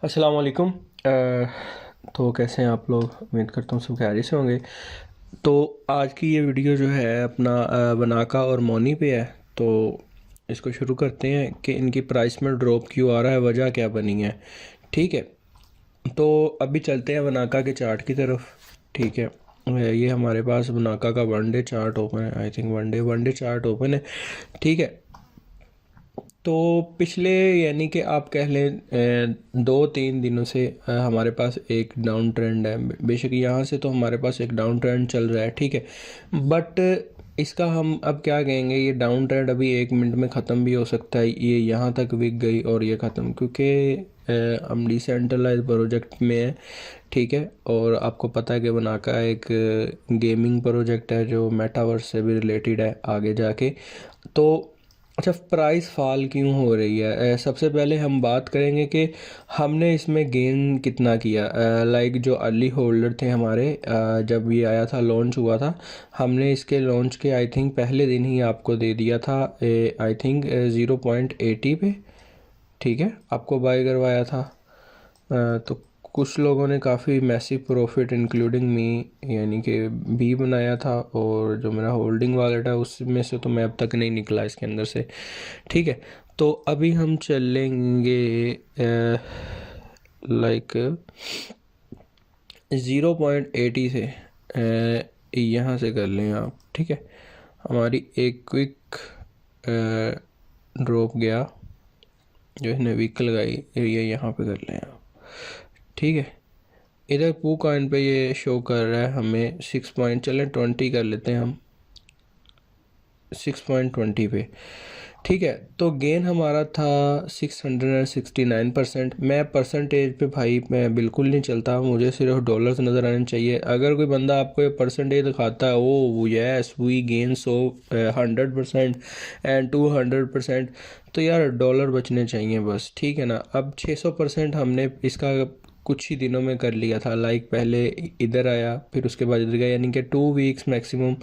अस्सलाम वालेकुम। तो कैसे हैं आप लोग? उम्मीद करता हूँ सब खैरियत से होंगे। तो आज की ये वीडियो जो है अपना बनाका और मोनी पे है। तो इसको शुरू करते हैं कि इनकी प्राइस में ड्रॉप क्यों आ रहा है, वजह क्या बनी है। ठीक है, तो अभी चलते हैं बनाका के चार्ट की तरफ। ठीक है, ये हमारे पास बनाका का वन डे चार्ट ओपन है। I think one day chart open है। ठीक है, तो पिछले यानी कि आप कह लें 2-3 दिनों से हमारे पास एक डाउन ट्रेंड है। बेशक यहाँ से तो हमारे पास एक डाउन ट्रेंड चल रहा है। ठीक है, बट इसका हम अब क्या कहेंगे, ये डाउन ट्रेंड अभी 1 मिनट में ख़त्म भी हो सकता है। ये यहाँ तक बिक गई और ये ख़त्म, क्योंकि हम डिसेंट्रलाइज प्रोजेक्ट में है। ठीक है, और आपको पता है कि बनाका एक गेमिंग प्रोजेक्ट है जो मेटावर्स से भी रिलेटेड है आगे जाके। तो अच्छा, प्राइस फॉल क्यों हो रही है? सबसे पहले हम बात करेंगे कि हमने इसमें गेन कितना किया। लाइक जो अर्ली होल्डर थे हमारे, जब ये आया था, लॉन्च हुआ था, हमने इसके लॉन्च के आई थिंक पहले दिन ही आपको दे दिया था। आई थिंक 0.80 पे। ठीक है, आपको बाय करवाया था। तो कुछ लोगों ने काफ़ी मैसिव प्रॉफिट इंक्लूडिंग मी यानी कि भी बनाया था, और जो मेरा होल्डिंग वॉलेट है उसमें से तो मैं अब तक नहीं निकला इसके अंदर से। ठीक है, तो अभी हम चलेंगे लाइक 0.80 से यहाँ से कर लें आप। ठीक है, हमारी एक क्विक ड्रॉप गया जो इसने वीक लगाई, ये यहाँ पे कर लें आप। ठीक है, इधर पू कॉइन पे ये शो कर रहा है हमें 6.20 कर लेते हैं हम 6.20 पे। ठीक है, तो गेन हमारा था 669%। मैं परसेंटेज पे भाई मैं बिल्कुल नहीं चलता, मुझे सिर्फ डॉलर्स नज़र आने चाहिए। अगर कोई बंदा आपको ये परसेंटेज दिखाता है, oh yes we gain 100% and 200%, तो यार डॉलर बचने चाहिए बस। ठीक है ना। अब 600% हमने इसका कुछ ही दिनों में कर लिया था। लाइक पहले इधर आया, फिर उसके बाद इधर गया, यानी कि 2 वीक्स मैक्सिमम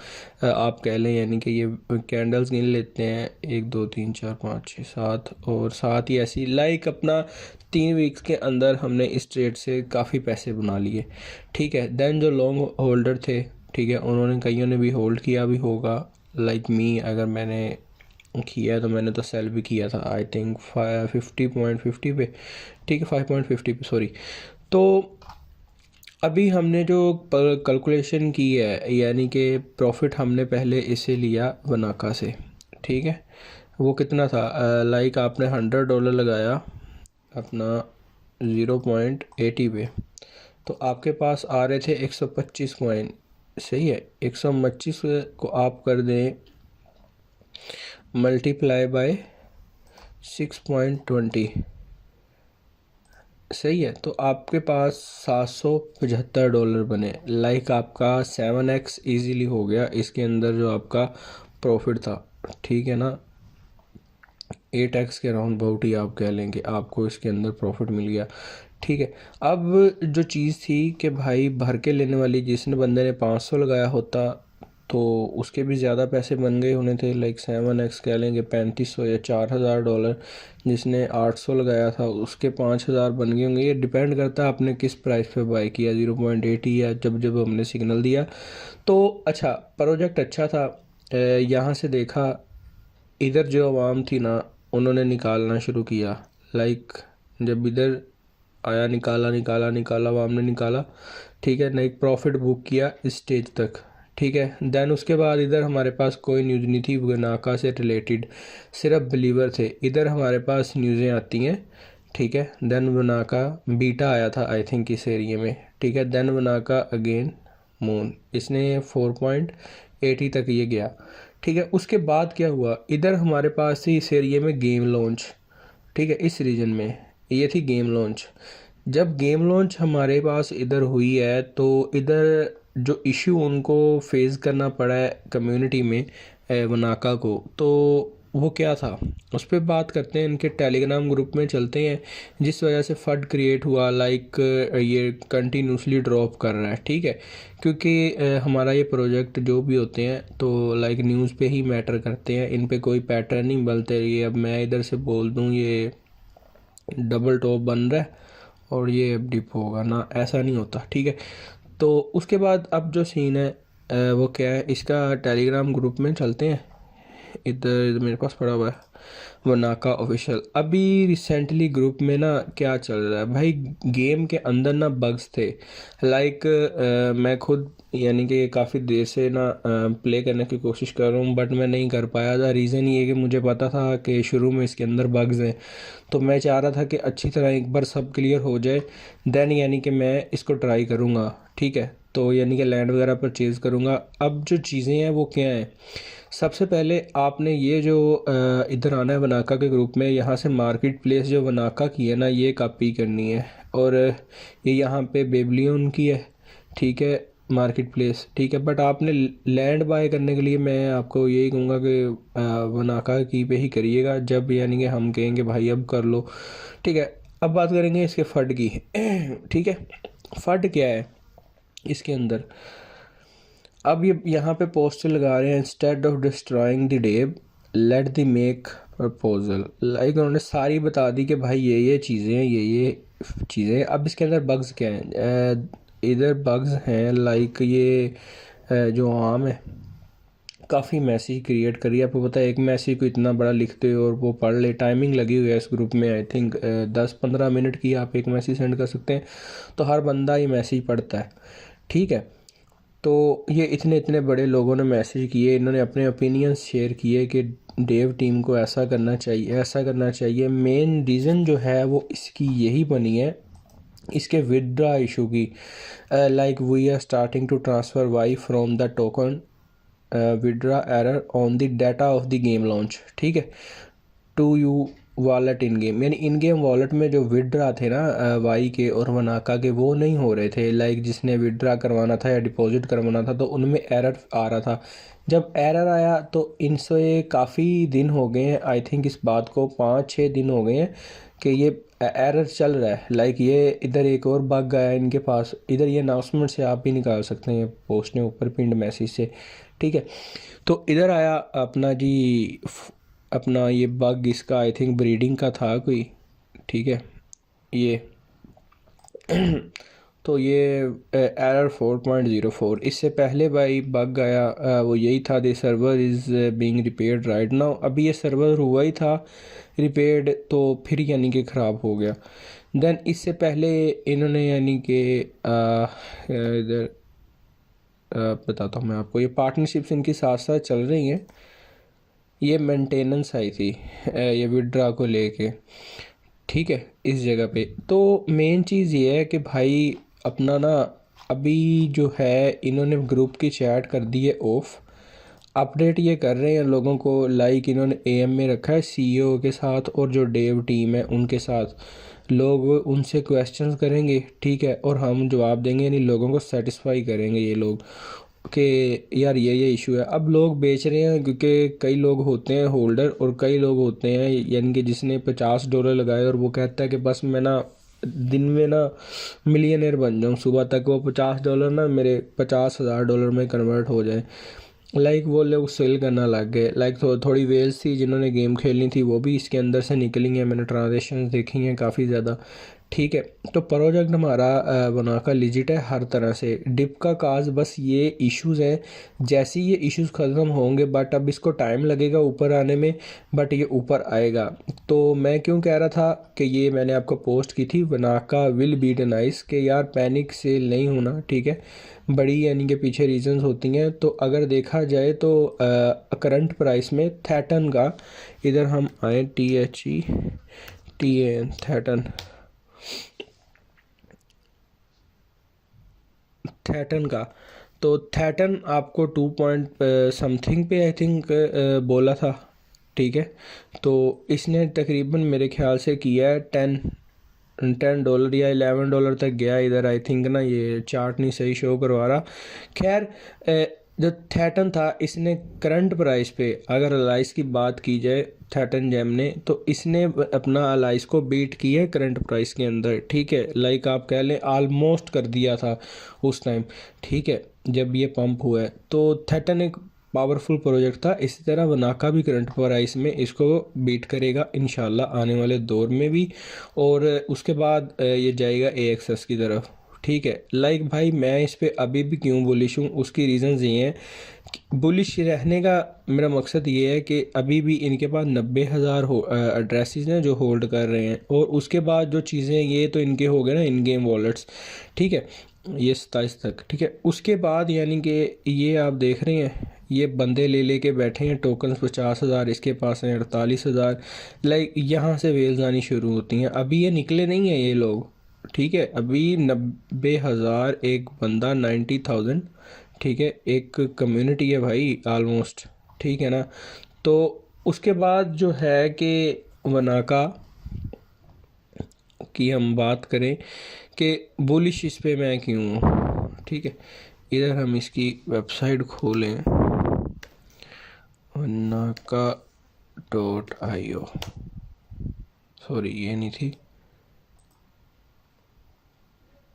आप कह लें। यानी कि ये कैंडल्स गिन लेते हैं, 1 2 3 4 5 6 7, और 7 ही ऐसी। लाइक अपना 3 वीक्स के अंदर हमने इस ट्रेड से काफ़ी पैसे बना लिए। ठीक है, देन जो लॉन्ग होल्डर थे, ठीक है, उन्होंने कईयों ने भी होल्ड किया भी होगा। लाइक मी, अगर मैंने किया है तो मैंने तो सेल भी किया था आई थिंक 50.50 पे। ठीक है, 5.50 पे, सॉरी। तो अभी हमने जो कैलकुलेशन की है, यानी कि प्रॉफिट हमने पहले इसे लिया बनाका से। ठीक है, वो कितना था? लाइक आपने $100 लगाया अपना 0.80 पे, तो आपके पास आ रहे थे 125 कॉइन। सही है, 125 को आप कर दें मल्टीप्लाई बाय 6.20। सही है, तो आपके पास $775 बने। लाइक आपका 7x ईजीली हो गया इसके अंदर जो आपका प्रॉफिट था। ठीक है ना, 8x के राउंड अबाउट ही आप कह लें कि आपको इसके अंदर प्रॉफिट मिल गया। ठीक है, अब जो चीज़ थी कि भाई भर के लेने वाली, जिसने बंदे ने 500 लगाया होता तो उसके भी ज़्यादा पैसे बन गए होने थे। लाइक 7x कह लेंगे 3500 या $4000। जिसने 800 लगाया था उसके 5000 बन गए होंगे। ये डिपेंड करता है आपने किस प्राइस पे बाय किया, 0.80 या जब जब हमने सिग्नल दिया। तो अच्छा, प्रोजेक्ट अच्छा था। यहाँ से देखा, इधर जो आवाम थी ना, उन्होंने निकालना शुरू किया। लाइक जब इधर आया, निकाला निकाला निकाला, आवाम ने निकाला। ठीक है, नहीं प्रॉफिट बुक किया इस स्टेज तक। ठीक है, देन उसके बाद इधर हमारे पास कोई न्यूज़ नहीं थी बनाका से रिलेटेड, सिर्फ बिलीवर थे। इधर हमारे पास न्यूज़ें आती हैं। ठीक है, देन बनाका बीटा आया था आई थिंक इस एरिया में। ठीक है, देन बनाका अगेन मून, इसने 4.80 तक ये गया। ठीक है, उसके बाद क्या हुआ, इधर हमारे पास थी इस एरिया में गेम लॉन्च। ठीक है, इस रीजन में ये थी गेम लॉन्च। जब गेम लॉन्च हमारे पास इधर हुई है, तो इधर जो इशू उनको फेस करना पड़ा है कम्युनिटी में वनाका को, तो वो क्या था उस पर बात करते हैं। इनके टेलीग्राम ग्रुप में चलते हैं, जिस वजह से फड क्रिएट हुआ। लाइक ये कंटिन्यूसली ड्रॉप कर रहा है। ठीक है, क्योंकि हमारा ये प्रोजेक्ट जो भी होते हैं तो लाइक न्यूज़ पे ही मैटर करते हैं, इन पे कोई पैटर्न नहीं बनते। ये अब मैं इधर से बोल दूँ, ये डबल टॉप बन रहा है और ये अब डिप होगा ना, ऐसा नहीं होता, ठीक है। तो उसके बाद अब जो सीन है वो क्या है, इसका टेलीग्राम ग्रुप में चलते हैं। इधर मेरे पास पड़ा हुआ है वनाका ऑफिशियल। अभी रिसेंटली ग्रुप में ना क्या चल रहा है भाई, गेम के अंदर ना बग्स थे। लाइक मैं खुद यानी कि काफ़ी देर से ना प्ले करने की कोशिश कर रहा हूँ, बट मैं नहीं कर पाया था। रीज़न ये है कि मुझे पता था कि शुरू में इसके अंदर बग्स हैं, तो मैं चाह रहा था कि अच्छी तरह एक बार सब क्लियर हो जाए, देन यानी कि मैं इसको ट्राई करूँगा, ठीक है। तो यानी कि लैंड वगैरह परचेज़ करूँगा। अब जो चीज़ें हैं वो क्या हैं, सबसे पहले आपने ये जो इधर आना है वनाका के ग्रुप में, यहाँ से मार्केट प्लेस जो वनाका की है ना ये कॉपी करनी है, और ये यहाँ पे बेबलियन की है, ठीक है, मार्केट प्लेस, ठीक है। बट आपने लैंड बाय करने के लिए मैं आपको यही कहूँगा कि वनाका की पे ही करिएगा, जब यानी कि हम कहेंगे भाई अब कर लो, ठीक है। अब बात करेंगे इसके फ़ंड की ठीक है। फ़ंड क्या है इसके अंदर, अब ये यहाँ पे पोस्टर लगा रहे हैं, इंस्टेड ऑफ डिस्ट्रॉइंग द डेब let the make proposal. Like उन्होंने सारी बता दी कि भाई ये चीज़ें हैं, ये चीज़ें। अब इसके अंदर बग्स क्या हैं, इधर बग्स हैं लाइक ये जो आम है काफ़ी मैसेज क्रिएट करिए। आपको पता है एक मैसेज को इतना बड़ा लिखते हो और वो पढ़ ले, टाइमिंग लगी हुई है इस ग्रुप में, आई थिंक 10-15 मिनट की आप एक मैसेज सेंड कर सकते हैं, तो हर बंदा ये मैसेज पढ़ता है, ठीक है। तो ये इतने इतने बड़े लोगों ने मैसेज किए, इन्होंने अपने ओपिनियंस शेयर किए कि डेव टीम को ऐसा करना चाहिए, ऐसा करना चाहिए। मेन रीज़न जो है वो इसकी यही बनी है, इसके विदड्रा इशू की। Like we are starting to transfer why from the token withdraw error on the data of the game launch, ठीक है, to you wallet in game. यानी इन गेम वॉलेट में जो विदड्रा थे ना वाई के और वनाका के, वो नहीं हो रहे थे। लाइक जिसने विदड्रा करवाना था या डिपॉजिट करवाना था तो उनमें एरर आ रहा था। जब एरर आया तो इनसे काफ़ी दिन हो गए हैं, आई थिंक इस बात को 5-6 दिन हो गए हैं कि ये एरर चल रहा है। लाइक ये इधर एक और बग आया इनके पास, इधर ये अनाउंसमेंट से आप भी निकाल सकते हैं, पोस्ट ने ऊपर पिंड मैसेज से, ठीक है। तो इधर आया अपना जी अपना ये बग, इसका आई थिंक ब्रीडिंग का था कोई, ठीक है ये तो ये एरर 4.04। इससे पहले भाई बग आया वो यही था, the server is being repaired right now. अभी ये सर्वर हुआ ही था रिपेयर्ड, तो फिर यानी कि ख़राब हो गया। देन इससे पहले इन्होंने यानी कि इधर बताता हूँ मैं आपको, ये पार्टनरशिप्स इनकी साथ साथ चल रही हैं। ये मेंटेनेंस आई थी ये विड्रा को लेके, ठीक है, इस जगह पे। तो मेन चीज़ ये है कि भाई अपना ना अभी जो है इन्होंने ग्रुप की चैट कर दी है ऑफ, अपडेट ये कर रहे हैं लोगों को। लाइक इन्होंने एएम में रखा है सीईओ के साथ और जो डेव टीम है उनके साथ, लोग उनसे क्वेश्चंस करेंगे, ठीक है, और हम जवाब देंगे, यानी लोगों को सेटिस्फाई करेंगे ये लोग कि यार ये इशू है। अब लोग बेच रहे हैं क्योंकि कई लोग होते हैं होल्डर और कई लोग होते हैं यानी कि जिसने $50 लगाए और वो कहता है कि बस मैं ना दिन में ना मिलियनेयर बन जाऊँ, सुबह तक वो $50 ना मेरे $50,000 में कन्वर्ट हो जाए। लाइक वो लोग सेल करना लग गए। लाइक थोड़ी वेल्स थी जिन्होंने गेम खेलनी थी वो भी इसके अंदर से निकली हैं, मैंने ट्रांजेक्शन देखी हैं काफ़ी ज़्यादा, ठीक है। तो प्रोजेक्ट हमारा वनाका लिजिट है हर तरह से। डिप का काज बस ये इश्यूज़ हैं, जैसे ये इश्यूज़ ख़त्म होंगे, बट अब इसको टाइम लगेगा ऊपर आने में, बट ये ऊपर आएगा। तो मैं क्यों कह रहा था कि ये मैंने आपको पोस्ट की थी, वनाका विल बी नाइस, कि यार पैनिक सेल नहीं होना, ठीक है, बड़ी यानी कि पीछे रीजंस होती हैं। तो अगर देखा जाए तो करंट प्राइस में थैटन का, इधर हम आए THETAN थैटन का, तो थैटन आपको 2 पॉइंट समथिंग पे आई थिंक बोला था, ठीक है। तो इसने तकरीबन मेरे ख्याल से किया है $10 या $11 तक गया इधर, आई थिंक ना ये चार्ट नहीं सही शो करवा रहा। खैर जो थैटन था इसने करंट प्राइस पे, अगर अलाइस की बात की जाए थैटन जेम ने, तो इसने अपना अलाइस को बीट किया है करंट प्राइस के अंदर, ठीक है। लाइक आप कह लें आलमोस्ट कर दिया था उस टाइम, ठीक है, जब ये पंप हुआ है। तो थैटन एक पावरफुल प्रोजेक्ट था। इसी तरह वनाका भी करंट प्राइस में इसको बीट करेगा इंशाल्लाह आने वाले दौर में भी, और उसके बाद ये जाएगा AXS की तरफ। ठीक है, लाइक भाई मैं इस पे अभी भी क्यों बुलिश हूँ, उसकी रीज़न्स ये हैं। बुलिश रहने का मेरा मकसद ये है कि अभी भी इनके पास 90,000 एड्रेसेस हैं जो होल्ड कर रहे हैं, और उसके बाद जो चीज़ें ये तो इनके हो गए ना इन गेम वॉलेट्स, ठीक है, ये 27 तक, ठीक है। उसके बाद यानी कि ये आप देख रहे हैं ये बंदे ले लेके बैठे हैं टोकन्स 50,000 इसके पास हैं 48,000, लाइक यहाँ से वेल्स आनी शुरू होती हैं। अभी ये निकले नहीं हैं ये लोग, ठीक है, अभी 90,000 एक बंदा 90,000, ठीक है, एक कम्युनिटी है भाई ऑलमोस्ट, ठीक है ना। तो उसके बाद जो है कि वनाका की हम बात करें कि बुलिश इस पे मैं क्यों हूँ, ठीक है। इधर हम इसकी वेबसाइट खोलें वनाका.io, सॉरी ये नहीं थी,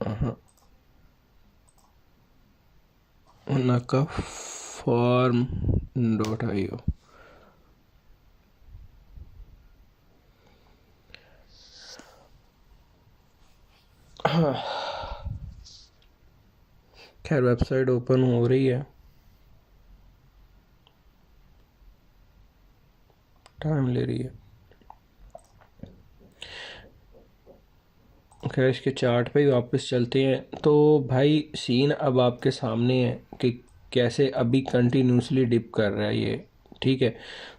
हाँ वनाका farm.io। खैर वेबसाइट ओपन हो रही है, टाइम ले रही है। खैर इसके चार्ट पे ही वापस चलते हैं। तो भाई सीन अब आपके सामने है कि कैसे अभी कंटिन्यूसली डिप कर रहा है ये, ठीक है।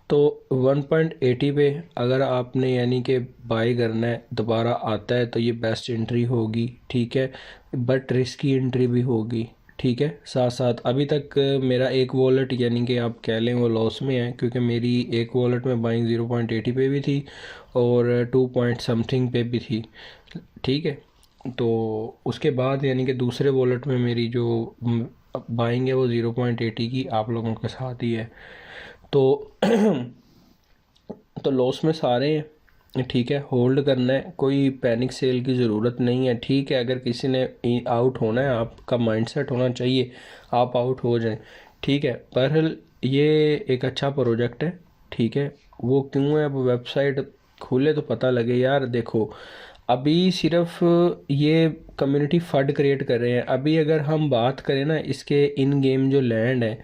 तो 1.80 पे अगर आपने यानी कि बाई करना है दोबारा आता है तो ये बेस्ट एंट्री होगी, ठीक है, बट रिस्की एंट्री भी होगी, ठीक है। साथ साथ अभी तक मेरा एक वॉलेट यानी कि आप कह लें वो लॉस में है, क्योंकि मेरी एक वॉलेट में बाइंग 0.80 पे भी थी और 2 पॉइंट समथिंग पे भी थी, ठीक है। तो उसके बाद यानी कि दूसरे वॉलेट में मेरी जो बाइंग है वो 0.80 की आप लोगों के साथ ही है। तो तो लॉस में सारे हैं, ठीक है। होल्ड करना है, कोई पैनिक सेल की ज़रूरत नहीं है, ठीक है। अगर किसी ने आउट होना है आपका माइंडसेट होना चाहिए आप आउट हो जाएं, ठीक है। बहरहाल ये एक अच्छा प्रोजेक्ट है, ठीक है। वो क्यों है, अब वेबसाइट खोले तो पता लगे यार। देखो अभी सिर्फ ये कम्युनिटी फंड क्रिएट कर रहे हैं। अभी अगर हम बात करें ना इसके इन गेम जो लैंड है,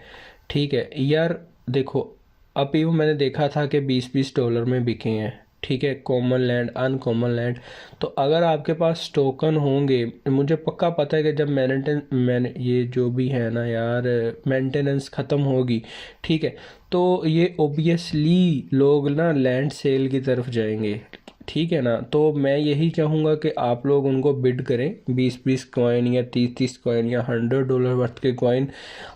ठीक है यार, देखो अभी वो मैंने देखा था कि 20-20 डॉलर में बिके हैं, ठीक है, कॉमन लैंड अनकॉमन लैंड। तो अगर आपके पास टोकन होंगे, मुझे पक्का पता है कि जब मैंने ये जो भी है ना यार मेंटेनेंस ख़त्म होगी, ठीक है, तो ये ओबियसली लोग ना लैंड सेल की तरफ जाएंगे, ठीक है ना। तो मैं यही चाहूँगा कि आप लोग उनको बिड करें, 20-20 कॉइन या 30-30 कॉइन या $100 वर्थ के कॉइन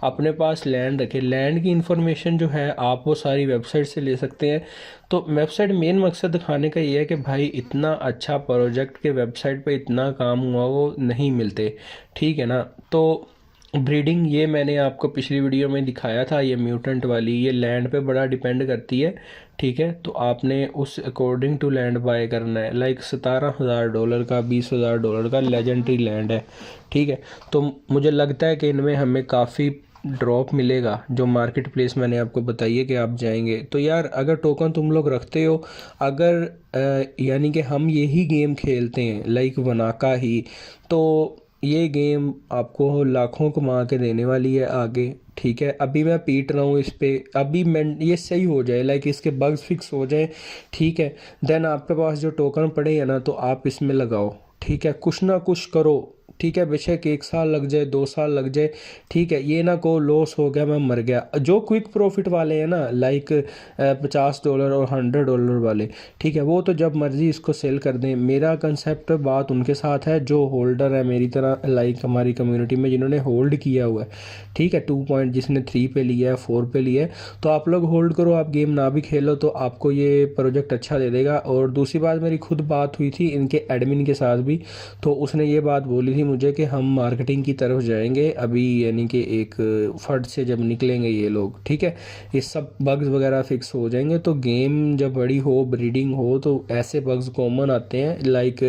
अपने पास लैंड रखें। लैंड की इन्फॉर्मेशन जो है आप वो सारी वेबसाइट से ले सकते हैं। तो वेबसाइट मेन मकसद दिखाने का ये है कि भाई इतना अच्छा प्रोजेक्ट के वेबसाइट पे इतना काम हुआ वो नहीं मिलते, ठीक है ना। तो ब्रीडिंग ये मैंने आपको पिछली वीडियो में दिखाया था, ये म्यूटेंट वाली ये लैंड पे बड़ा डिपेंड करती है, ठीक है। तो आपने उस अकॉर्डिंग टू लैंड बाय करना है। लाइक $17,000 का $20,000 का लेजेंडरी लैंड है, ठीक है। तो मुझे लगता है कि इनमें हमें काफ़ी ड्रॉप मिलेगा। जो मार्केट प्लेस मैंने आपको बताई है कि आप जाएंगे तो यार अगर टोकन तुम लोग रखते हो, अगर यानी कि हम यही गेम खेलते हैं लाइक वनाका ही, तो ये गेम आपको लाखों कमा के देने वाली है आगे, ठीक है। अभी मैं पीट रहा हूँ इस पे, अभी मैं ये सही हो जाए लाइक इसके बग्स फिक्स हो जाए, ठीक है, देन आपके पास जो टोकन पड़े हैं ना तो आप इसमें लगाओ, ठीक है, कुछ ना कुछ करो, ठीक है। बेशक 1 साल लग जाए 2 साल लग जाए, ठीक है, ये ना को लॉस हो गया मैं मर गया। जो क्विक प्रॉफिट वाले हैं ना लाइक $50 और $100 वाले, ठीक है, वो तो जब मर्ज़ी इसको सेल कर दें। मेरा कंसेप्ट बात उनके साथ है जो होल्डर है मेरी तरह, लाइक हमारी कम्युनिटी में जिन्होंने होल्ड किया हुआ है, ठीक है, 2 पॉइंट जिसने 3 पे लिया है 4 पे लिया है, तो आप लोग होल्ड करो, आप गेम ना भी खेलो तो आपको ये प्रोजेक्ट अच्छा दे देगा। और दूसरी बात मेरी खुद बात हुई थी इनके एडमिन के साथ भी, तो उसने ये बात बोली थी मुझे कि हम मार्केटिंग की तरफ जाएंगे अभी, यानी कि एक फट से जब निकलेंगे ये लोग, ठीक है, ये सब बग्स वगैरह फिक्स हो जाएंगे तो गेम जब बड़ी हो, ब्रीडिंग हो, तो ऐसे बग्स कॉमन आते हैं। लाइक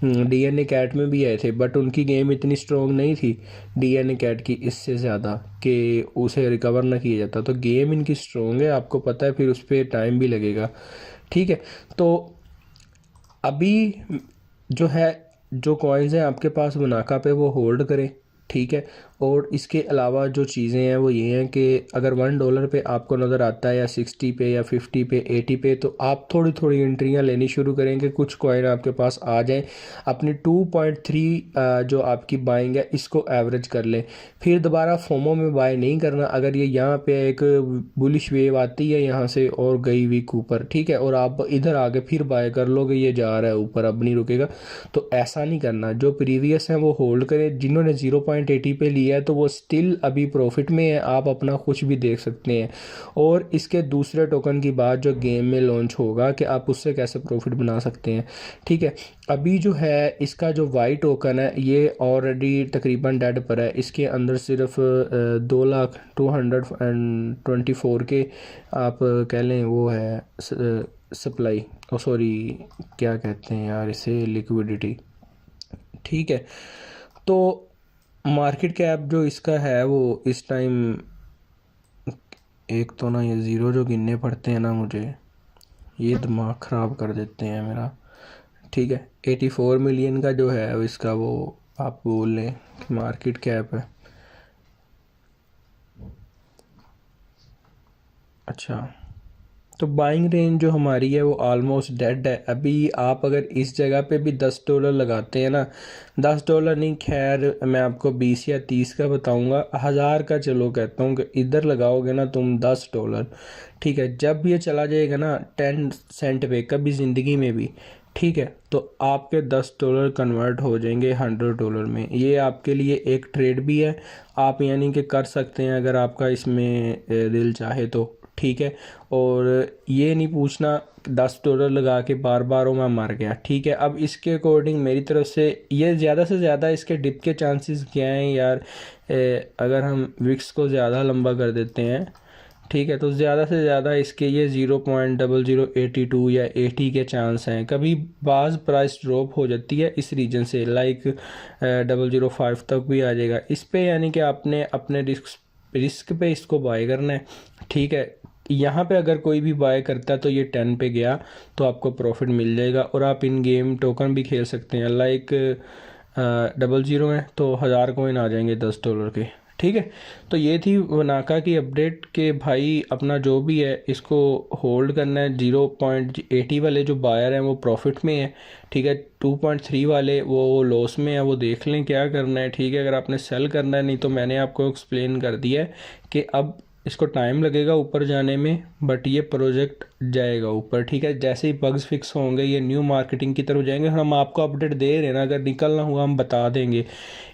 डीएनए कैट में भी आए थे, बट उनकी गेम इतनी स्ट्रॉन्ग नहीं थी डीएनए कैट की इससे ज़्यादा कि उसे रिकवर ना किया जाता। तो गेम इनकी स्ट्रॉन्ग है, आपको पता है, फिर उस पर टाइम भी लगेगा, ठीक है। तो अभी जो है, जो कॉइन्स हैं आपके पास मुनाका पे, वो होल्ड करें, ठीक है। और इसके अलावा जो चीज़ें हैं वो ये हैं कि अगर $1 पे आपको नज़र आता है या 60 पे या 50 पे 80 पे, तो आप थोड़ी थोड़ी एंट्रियाँ लेनी शुरू करें कि कुछ कॉइन आपके पास आ जाए। अपनी 2.3 जो आपकी बाइंग है इसको एवरेज कर लें, फिर दोबारा फोमो में बाय नहीं करना। अगर ये यहाँ पे एक बुलिश वेव आती है यहाँ से और गई वीक ऊपर, ठीक है, और आप इधर आके फिर बाय कर लोगे, ये जा रहा है ऊपर अब नहीं रुकेगा, तो ऐसा नहीं करना। जो प्रीवियस हैं वो होल्ड करें। जिन्होंने 0.80 पे लिया है तो वो स्टिल अभी प्रॉफिट में है, आप अपना कुछ भी देख सकते हैं। और इसके दूसरे टोकन की बात जो गेम में लॉन्च होगा कि आप उससे कैसे प्रॉफिट बना सकते हैं, ठीक है। अभी जो है इसका जो वाई टोकन है ये ऑलरेडी तकरीबन डेड पर है, इसके अंदर सिर्फ 2,224 के आप कह लें वो है सप्लाई, ओ सॉरी क्या कहते हैं यार इसे, लिक्विडिटी, ठीक है। तो मार्केट कैप जो इसका है वो इस टाइम, एक तो ना ये ज़ीरो जो गिनने पड़ते हैं ना मुझे, ये दिमाग ख़राब कर देते हैं मेरा, ठीक है। 84 मिलियन का जो है इसका वो आप बोल लें मार्केट कैप है। अच्छा, तो बाइंग रेंज जो हमारी है वो ऑलमोस्ट डेड है। अभी आप अगर इस जगह पे भी $10 लगाते हैं ना, $10 नहीं, खैर मैं आपको 20 या 30 का बताऊंगा, 1000 का चलो कहता हूँ कि इधर लगाओगे ना तुम $10, ठीक है। जब ये चला जाएगा ना 10 सेंट पे कभी ज़िंदगी में भी, ठीक है, तो आपके $10 कन्वर्ट हो जाएंगे $100 में। ये आपके लिए एक ट्रेड भी है, आप यानी कि कर सकते हैं अगर आपका इसमें दिल चाहे तो, ठीक है। और ये नहीं पूछना $10 लगा के बार बार मैं मर गया, ठीक है। अब इसके अकॉर्डिंग मेरी तरफ से ये ज़्यादा से ज़्यादा इसके डिप के चांसेस क्या हैं यार, अगर हम विक्स को ज़्यादा लंबा कर देते हैं, ठीक है, तो ज़्यादा से ज़्यादा इसके ये 0.0082 या 80 के चांस हैं। कभी बाज़ प्राइस ड्रॉप हो जाती है इस रीजन से, लाइक 005 तक भी आ जाएगा इस पे, यानी कि आपने अपने रिस्क पे इसको बाय करना है, ठीक है। यहाँ पे अगर कोई भी बाय करता है तो ये 10 पे गया तो आपको प्रॉफिट मिल जाएगा। और आप इन गेम टोकन भी खेल सकते हैं, लाइक 00 है तो 1000 कॉइन आ जाएंगे $10 के, ठीक है। तो ये थी वनाका की अपडेट के भाई अपना जो भी है इसको होल्ड करना है। 0.80 वाले जो बायर हैं वो प्रॉफिट में है, ठीक है। 2.3 वाले वो लॉस में है, वो देख लें क्या करना है, ठीक है। अगर आपने सेल करना है, नहीं तो मैंने आपको एक्सप्लेन कर दिया है कि अब इसको टाइम लगेगा ऊपर जाने में, बट ये प्रोजेक्ट जाएगा ऊपर, ठीक है। जैसे ही बग्स फिक्स होंगे ये न्यू मार्केटिंग की तरफ जाएंगे, हम आपको अपडेट दे रहे हैं ना, अगर निकलना हुआ हम बता देंगे।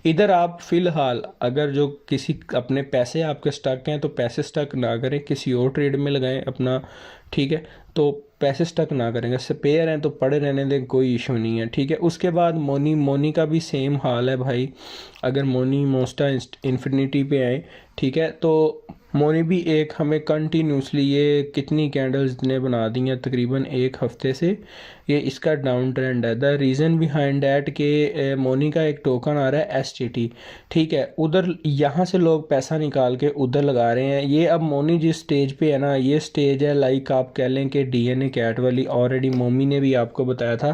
इधर आप फ़िलहाल अगर जो किसी अपने पैसे आपके स्टक हैं तो पैसे स्टक ना करें, किसी और ट्रेड में लगाएं अपना, ठीक है। तो पैसे स्टक ना करेंगे, स्पेयर हैं तो पड़े रहने दें, कोई इशू नहीं है, ठीक है। उसके बाद मोनी का भी सेम हाल है भाई। अगर मोनी मोस्टा इन्फिनिटी पे आए, ठीक है, तो मोनी भी एक हमें कंटिन्यूसली ये कितनी कैंडल्स ने बना दी हैं तकरीबन एक हफ्ते से, ये इसका डाउन ट्रेंड है। द रीज़न बिहाइंड डैट के मोनी का एक टोकन आ रहा है STT, ठीक है, उधर यहाँ से लोग पैसा निकाल के उधर लगा रहे हैं। ये अब मोनी जिस स्टेज पे है ना, ये स्टेज है लाइक आप कह लें कि DNA कैट वाली, ऑलरेडी मोमी ने भी आपको बताया था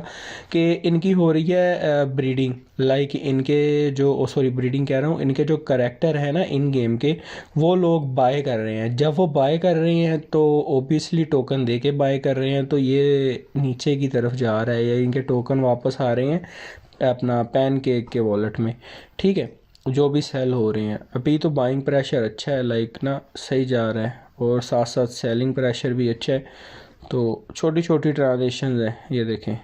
कि इनकी हो रही है ब्रीडिंग, लाइक इनके जो सॉरी ब्रीडिंग कह रहा हूँ, इनके जो करेक्टर है ना इन गेम के, वो लोग बाय कर रहे हैं। जब वो बाय कर रहे हैं तो ओबियसली टोकन दे के बाय कर रहे हैं, तो ये नीचे की तरफ जा रहा है या इनके टोकन वापस आ रहे हैं अपना पैनकेक के वॉलेट में, ठीक है, जो भी सेल हो रहे हैं। अभी तो बाइंग प्रेशर अच्छा है, लाइक ना सही जा रहा है, और साथ साथ सेलिंग प्रेशर भी अच्छा है। तो छोटी छोटी ट्रांजेक्शन है, ये देखें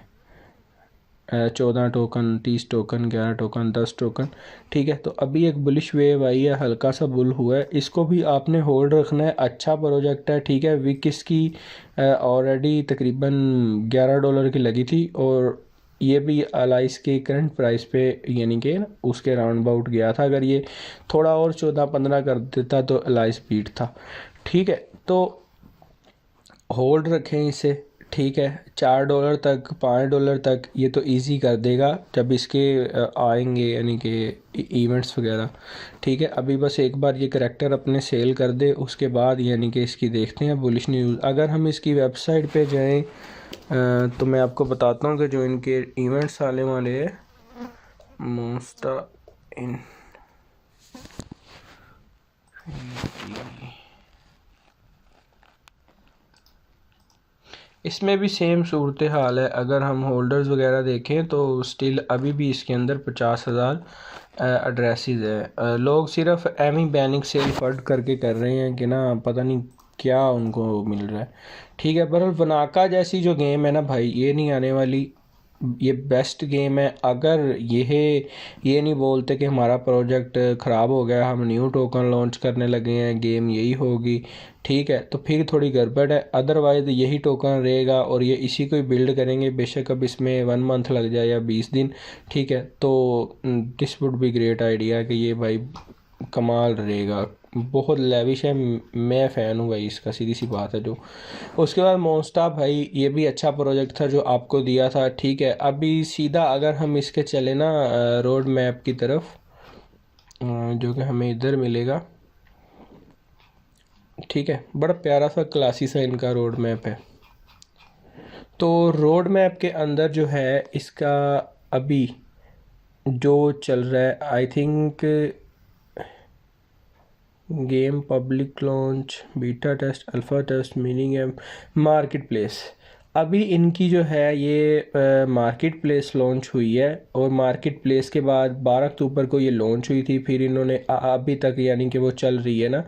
14 टोकन, 30 टोकन, 11 टोकन, 10 टोकन, ठीक है। तो अभी एक बुलिश वेव आई है, हल्का सा बुल हुआ है, इसको भी आपने होल्ड रखना है। अच्छा प्रोजेक्ट है, ठीक है। विक इसकी ऑलरेडी तकरीबन $11 की लगी थी, और ये भी अलाइस के करंट प्राइस पे यानी कि उसके राउंड अबाउट गया था। अगर ये थोड़ा और 14-15 कर देता तो अलाइस बीट था। ठीक है, तो होल्ड रखें इसे। ठीक है, $4 तक, $5 तक ये तो इजी कर देगा जब इसके आएंगे यानी कि इवेंट्स वगैरह। ठीक है, अभी बस एक बार ये करैक्टर अपने सेल कर दे, उसके बाद यानी कि इसकी देखते हैं बुलिश न्यूज़। अगर हम इसकी वेबसाइट पे जाएं तो मैं आपको बताता हूँ कि जो इनके इवेंट्स आने वाले हैं मोस्टा इन इसमें भी सेम सूरत हाल है। अगर हम होल्डर्स वगैरह देखें तो स्टिल अभी भी इसके अंदर 50,000 एड्रेसेस है। लोग सिर्फ एमी बैनिंग सेल फंड करके कर रहे हैं कि ना, पता नहीं क्या उनको मिल रहा है। ठीक है, पर वनाका जैसी जो गेम है ना भाई, ये नहीं आने वाली। ये बेस्ट गेम है। अगर ये नहीं बोलते कि हमारा प्रोजेक्ट ख़राब हो गया, हम न्यू टोकन लॉन्च करने लगे हैं, गेम यही होगी, ठीक है, तो फिर थोड़ी गड़बड़ है। अदरवाइज़ यही टोकन रहेगा और ये इसी को ही बिल्ड करेंगे। बेशक अब इसमें 1 मंथ लग जाए या 20 दिन, ठीक है, तो this would be great idea कि ये भाई कमाल रहेगा, बहुत लेविश है। मैं फ़ैन हूँ भाई इसका, सीधी सी बात है। जो उसके बाद मोन्स्टा भाई, ये भी अच्छा प्रोजेक्ट था जो आपको दिया था। ठीक है, अभी सीधा अगर हम इसके चले ना रोड मैप की तरफ, जो कि हमें इधर मिलेगा। ठीक है, बड़ा प्यारा सा क्लासी सा इनका रोड मैप है। तो रोड मैप के अंदर जो है इसका अभी जो चल रहा है, I think game public launch, beta test, alpha test, mini game, market place. अभी इनकी जो है ये मार्केट प्लेस लॉन्च हुई है और मार्केट प्लेस के बाद 12 अक्टूबर को ये लॉन्च हुई थी। फिर इन्होंने अभी तक यानी कि वो चल रही है ना।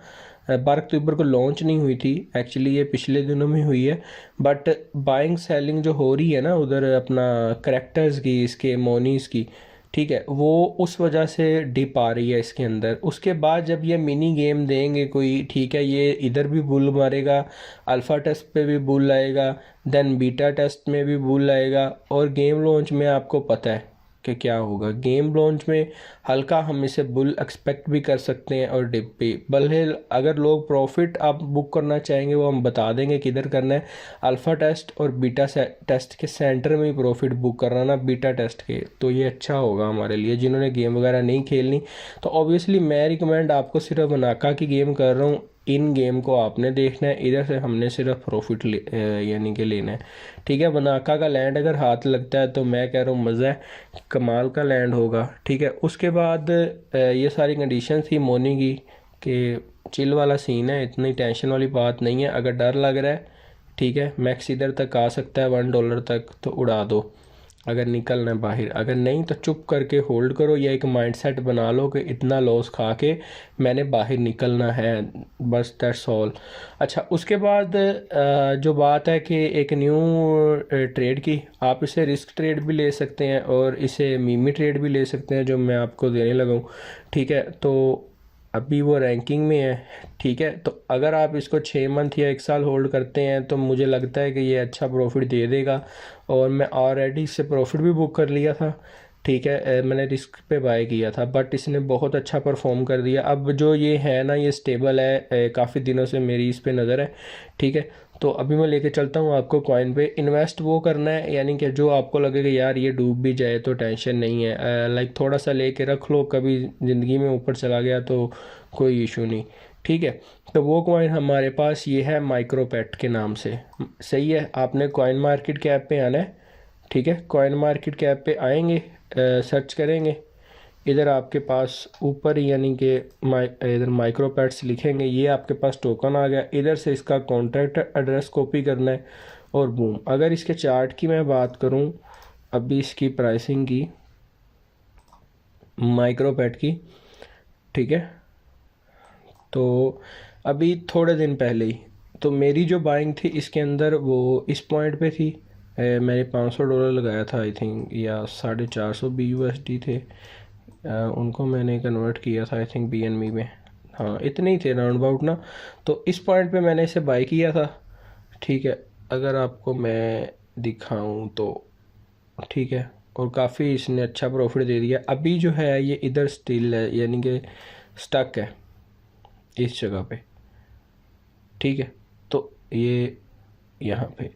12 अक्टूबर को लॉन्च नहीं हुई थी एक्चुअली, ये पिछले दिनों में हुई है। बट बाइंग सेलिंग जो हो रही है ना उधर अपना करेक्टर्स की, इसके मोनीस की, ठीक है, वो उस वजह से डिप आ रही है इसके अंदर। उसके बाद जब ये मिनी गेम देंगे कोई, ठीक है, ये इधर भी बुल मारेगा, अल्फ़ा टेस्ट पे भी बुल आएगा, देन बीटा टेस्ट में भी बुल आएगा, और गेम लॉन्च में आपको पता है कि क्या होगा। गेम लॉन्च में हल्का हम इसे बुल एक्सपेक्ट भी कर सकते हैं और डिप भी। भले अगर लोग प्रॉफिट आप बुक करना चाहेंगे वो हम बता देंगे किधर करना है। अल्फ़ा टेस्ट और बीटा टेस्ट के सेंटर में ही प्रॉफिट बुक करना ना, बीटा टेस्ट के, तो ये अच्छा होगा हमारे लिए जिन्होंने गेम वगैरह नहीं खेलनी। तो ऑब्वियसली मैं रिकमेंड आपको सिर्फ वनाका की गेम कर रहा हूँ। इन गेम को आपने देखना है, इधर से हमने सिर्फ प्रॉफिट यानी कि लेना है। ठीक है, वनाका का लैंड अगर हाथ लगता है तो मैं कह रहा हूँ मज़ा है, कमाल का लैंड होगा। ठीक है, उसके बाद ये सारी कंडीशन थी मोनी की कि चिल वाला सीन है, इतनी टेंशन वाली बात नहीं है। अगर डर लग रहा है, ठीक है, मैक्स इधर तक आ सकता है $1 तक, तो उड़ा दो अगर निकलना है बाहर। अगर नहीं तो चुप करके होल्ड करो, या एक माइंडसेट बना लो कि इतना लॉस खा के मैंने बाहर निकलना है, बस दैट्स ऑल। अच्छा, उसके बाद जो बात है कि एक न्यू ट्रेड की, आप इसे रिस्क ट्रेड भी ले सकते हैं और इसे मीमी ट्रेड भी ले सकते हैं जो मैं आपको देने लगा हूँ। ठीक है, तो अभी वो रैंकिंग में है। ठीक है, तो अगर आप इसको 6 मंथ या 1 साल होल्ड करते हैं तो मुझे लगता है कि ये अच्छा प्रॉफिट दे देगा, और मैं ऑलरेडी इससे प्रॉफिट भी बुक कर लिया था। ठीक है, मैंने रिस्क पे बाय किया था, बट इसने बहुत अच्छा परफॉर्म कर दिया। अब जो ये है ना, ये स्टेबल है, काफ़ी दिनों से मेरी इस पे नज़र है। ठीक है, तो अभी मैं लेके चलता हूँ आपको कॉइन पे। इन्वेस्ट वो करना है यानी कि जो आपको लगे कि यार ये डूब भी जाए तो टेंशन नहीं है, लाइक थोड़ा सा लेके रख लो, कभी ज़िंदगी में ऊपर चला गया तो कोई इशू नहीं। ठीक है, तो वो कॉइन हमारे पास ये है माइक्रोपेट के नाम से। सही है, आपने कॉइन मार्केट कैप पे आना है। ठीक है, कॉइन मार्केट कैप पे आएंगे, सर्च करेंगे, इधर आपके पास ऊपर यानी कि इधर माइक्रोपैड्स लिखेंगे, ये आपके पास टोकन आ गया। इधर से इसका कॉन्ट्रैक्ट एड्रेस कॉपी करना है और बूम। अगर इसके चार्ट की मैं बात करूं, अभी इसकी प्राइसिंग की माइक्रोपैड की, ठीक है, तो अभी थोड़े दिन पहले ही तो मेरी जो बाइंग थी इसके अंदर वो इस पॉइंट पे थी। मैंने $500 लगाया था आई थिंक, या 450 BUSD थे। उनको मैंने कन्वर्ट किया था आई थिंक BNB में, हाँ इतने ही थे राउंड अबाउट ना। तो इस पॉइंट पे मैंने इसे बाई किया था। ठीक है, अगर आपको मैं दिखाऊं तो, ठीक है, और काफ़ी इसने अच्छा प्रॉफिट दे दिया। अभी जो है ये इधर स्टिल है, यानी कि स्टक है इस जगह पे, ठीक है। तो ये यहाँ पे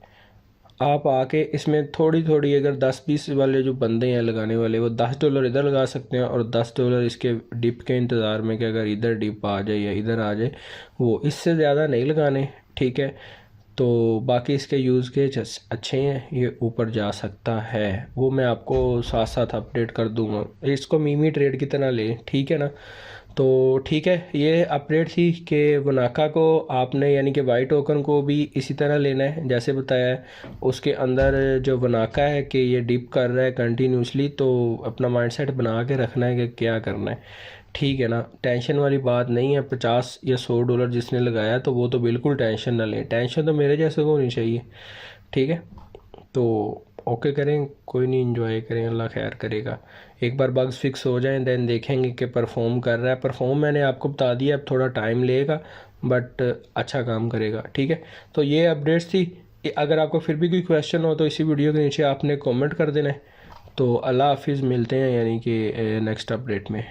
आप आके इसमें थोड़ी थोड़ी, अगर 10-20 वाले जो बंदे हैं लगाने वाले, वो $10 इधर लगा सकते हैं और $10 इसके डिप के इंतज़ार में कि अगर इधर डिप आ जाए या इधर आ जाए, वो इससे ज़्यादा नहीं लगाने, ठीक है। तो बाकी इसके यूज़ के अच्छे हैं, ये ऊपर जा सकता है, वो मैं आपको साथ साथ अपडेट कर दूंगा। इसको मीमी ट्रेड की तरह लें, ठीक है ना। तो ठीक है, ये अपडेट थी कि वनाका को आपने, यानी कि वाइट टोकन को भी इसी तरह लेना है जैसे बताया है। उसके अंदर जो वनाका है कि ये डिप कर रहा है कंटिन्यूसली, तो अपना माइंडसेट बना के रखना है कि क्या करना है, ठीक है ना। टेंशन वाली बात नहीं है। 50 या $100 जिसने लगाया तो वो तो बिल्कुल टेंशन ना लें, टेंशन तो मेरे जैसे को होनी चाहिए, ठीक है। तो ओके करें, कोई नहीं, इंजॉय करें, अल्लाह खैर करेगा। एक बार बग्स फिक्स हो जाएं देन देखेंगे कि परफॉर्म कर रहा है। परफॉर्म मैंने आपको बता दिया, अब थोड़ा टाइम लेगा बट अच्छा काम करेगा, ठीक है। तो ये अपडेट्स थी। अगर आपको फिर भी कोई क्वेश्चन हो तो इसी वीडियो के नीचे आपने कमेंट कर देना है। तो अल्लाह हाफिज़, मिलते हैं यानी कि नेक्स्ट अपडेट में।